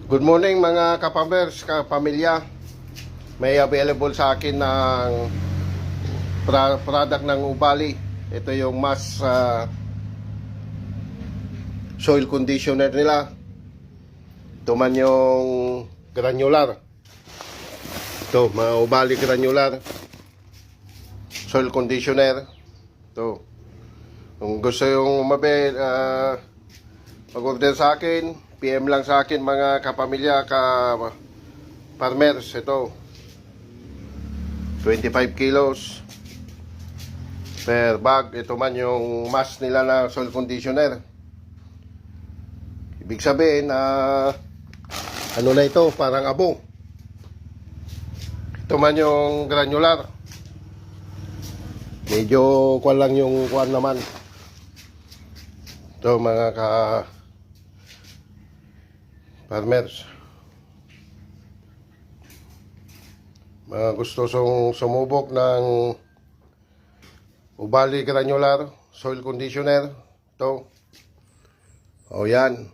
Good morning mga kapamers, kapamilya. May available sa akin ng product ng Ubali. Ito yung mass soil conditioner nila. Ito man yung granular. Ito, mga Ubali granular soil conditioner. Ito. Kung gusto yung mag-order sa akin, PM lang sa akin mga kapamilya, farmers. Ito 25 kilos per bag. Ito man yung mass nila na soil conditioner. Ibig sabihin ano na ito, parang abo. Ito man yung granular. Medyo kuwan lang yung kuwan naman. Ito mga farmers, mga gusto sumubok ng Ubali granular soil conditioner, ito. O yan,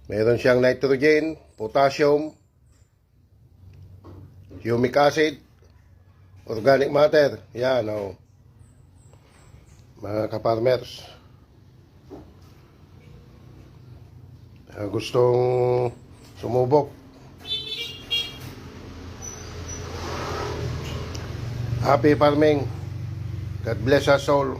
meron siyang nitrogen, potassium, humic acid, organic matter. Yan, o mga ka-farmers, gustong sumubok. Happy farming. God bless us all.